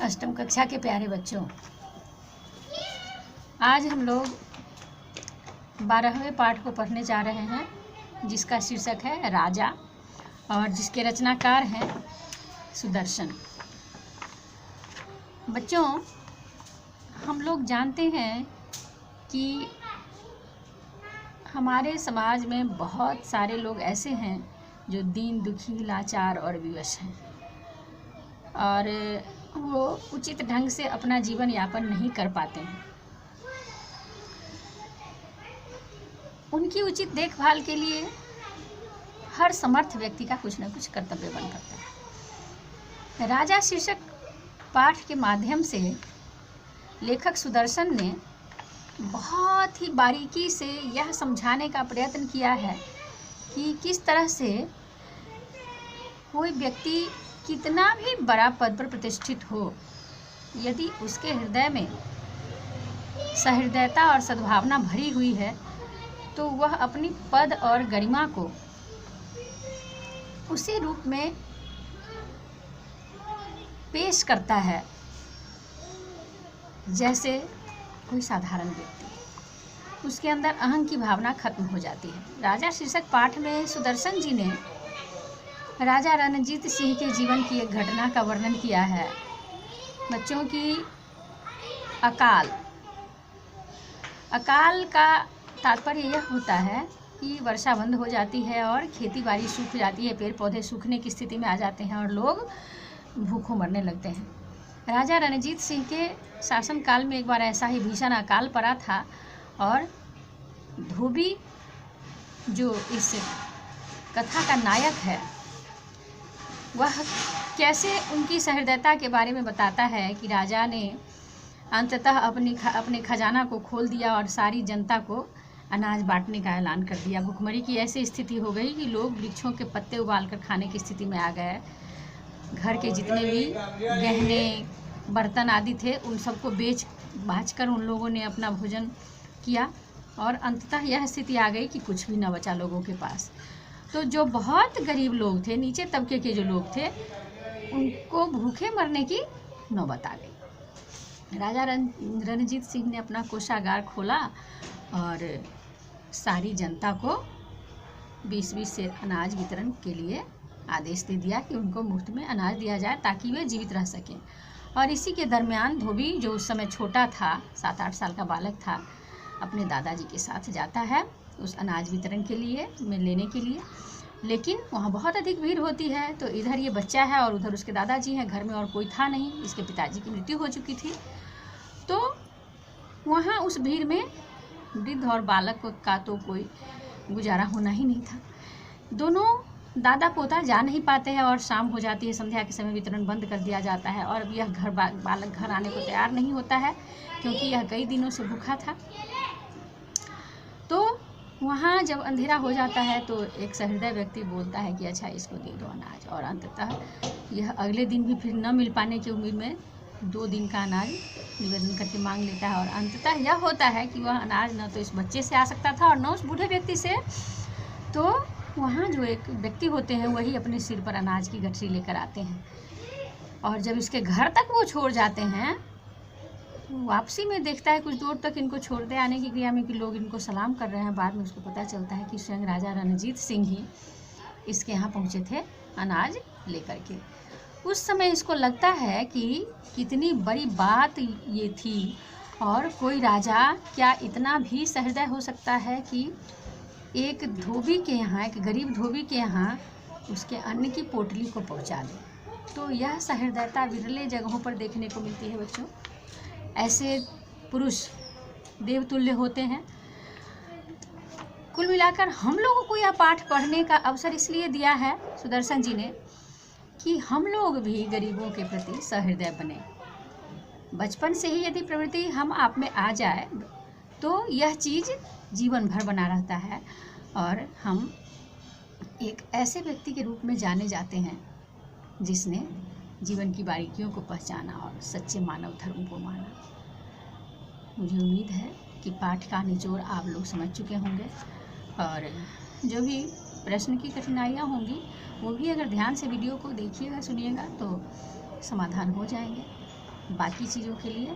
अष्टम कक्षा के प्यारे बच्चों, आज हम लोग 12वें पाठ को पढ़ने जा रहे हैं, जिसका शीर्षक है राजा और जिसके रचनाकार हैं सुदर्शन। बच्चों, हम लोग जानते हैं कि हमारे समाज में बहुत सारे लोग ऐसे हैं जो दीन दुखी, लाचार और विवश हैं और वो उचित ढंग से अपना जीवन यापन नहीं कर पाते हैं। उनकी उचित देखभाल के लिए हर समर्थ व्यक्ति का कुछ न कुछ कर्तव्य बन करता है। राजा शीर्षक पाठ के माध्यम से लेखक सुदर्शन ने बहुत ही बारीकी से यह समझाने का प्रयत्न किया है कि किस तरह से कोई व्यक्ति कितना भी बड़ा पद पर प्रतिष्ठित हो, यदि उसके हृदय में सहृदयता और सद्भावना भरी हुई है तो वह अपनी पद और गरिमा को उसी रूप में पेश करता है जैसे कोई साधारण व्यक्ति। उसके अंदर अहं की भावना खत्म हो जाती है। राजा शीर्षक पाठ में सुदर्शन जी ने राजा रणजीत सिंह के जीवन की एक घटना का वर्णन किया है। बच्चों की अकाल का तात्पर्य यह होता है कि वर्षा बंद हो जाती है और खेती बाड़ी सूख जाती है, पेड़ पौधे सूखने की स्थिति में आ जाते हैं और लोग भूखों मरने लगते हैं। राजा रणजीत सिंह के शासनकाल में एक बार ऐसा ही भीषण अकाल पड़ा था और धोबी जो इस कथा का नायक है, वह कैसे उनकी सहृदयता के बारे में बताता है कि राजा ने अंततः अपने खजाना को खोल दिया और सारी जनता को अनाज बांटने का ऐलान कर दिया। भुखमरी की ऐसी स्थिति हो गई कि लोग वृक्षों के पत्ते उबालकर खाने की स्थिति में आ गए। घर के जितने भी गहने बर्तन आदि थे उन सबको बेच कर उन लोगों ने अपना भोजन किया और अंततः यह स्थिति आ गई कि कुछ भी न बचा लोगों के पास। तो जो बहुत गरीब लोग थे, नीचे तबके के जो लोग थे, उनको भूखे मरने की नौबत आ गई। राजा रणजीत सिंह ने अपना कोषागार खोला और सारी जनता को 20-20 सेर अनाज वितरण के लिए आदेश दे दिया कि उनको मुफ्त में अनाज दिया जाए ताकि वे जीवित रह सकें। और इसी के दरमियान धोबी, जो उस समय छोटा था, 7-8 साल का बालक था, अपने दादाजी के साथ जाता है उस अनाज वितरण के लिए लेने के लिए। लेकिन वहाँ बहुत अधिक भीड़ होती है, तो इधर ये बच्चा है और उधर उसके दादाजी हैं। घर में और कोई था नहीं, इसके पिताजी की मृत्यु हो चुकी थी। तो वहाँ उस भीड़ में वृद्ध और बालक का तो कोई गुजारा होना ही नहीं था। दोनों दादा पोता जा नहीं पाते हैं और शाम हो जाती है, संध्या के समय वितरण बंद कर दिया जाता है और अब यह बालक घर आने को तैयार नहीं होता है क्योंकि यह कई दिनों से भूखा था। तो वहाँ जब अंधेरा हो जाता है तो एक सहृदय व्यक्ति बोलता है कि अच्छा, इसको दे दो अनाज। और अंततः यह अगले दिन भी फिर न मिल पाने की उम्मीद में 2 दिन का अनाज निवेदन करके मांग लेता है। और अंततः यह होता है कि वह अनाज न तो इस बच्चे से आ सकता था और न उस बूढ़े व्यक्ति से। तो वहाँ जो एक व्यक्ति होते हैं वही अपने सिर पर अनाज की गठरी लेकर आते हैं और जब इसके घर तक वो छोड़ जाते हैं, वापसी में देखता है कुछ दूर तक इनको छोड़ते आने की क्रिया में कि लोग इनको सलाम कर रहे हैं। बाद में उसको पता चलता है कि स्वयं राजा रणजीत सिंह ही इसके यहाँ पहुँचे थे अनाज लेकर के। उस समय इसको लगता है कि कितनी बड़ी बात ये थी और कोई राजा क्या इतना भी सहृदय हो सकता है कि एक धोबी के यहाँ, एक गरीब धोबी के यहाँ उसके अन्न की पोटली को पहुँचा दे। तो यह सहृदयता विरले जगहों पर देखने को मिलती है बच्चों। ऐसे पुरुष देवतुल्य होते हैं। कुल मिलाकर हम लोगों को यह पाठ पढ़ने का अवसर इसलिए दिया है सुदर्शन जी ने कि हम लोग भी गरीबों के प्रति सहृदय बने। बचपन से ही यदि प्रवृत्ति हम आप में आ जाए तो यह चीज़ जीवन भर बना रहता है और हम एक ऐसे व्यक्ति के रूप में जाने जाते हैं जिसने जीवन की बारीकियों को पहचाना और सच्चे मानव धर्म को माना। मुझे उम्मीद है कि पाठ का निचोड़ आप लोग समझ चुके होंगे और जो भी प्रश्न की कठिनाइयाँ होंगी वो भी अगर ध्यान से वीडियो को देखिएगा, सुनिएगा तो समाधान हो जाएंगे। बाकी चीज़ों के लिए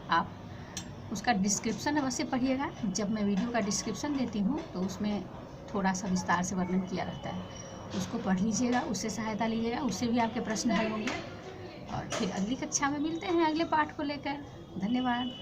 आप उसका डिस्क्रिप्शन अवश्य पढ़िएगा। जब मैं वीडियो का डिस्क्रिप्शन देती हूँ तो उसमें थोड़ा सा विस्तार से वर्णन किया रहता है, उसको पढ़ लीजिएगा, उससे सहायता लीजिएगा, उससे भी आपके प्रश्न हल होंगे। और फिर अगली कक्षा में मिलते हैं अगले पाठ को लेकर। धन्यवाद।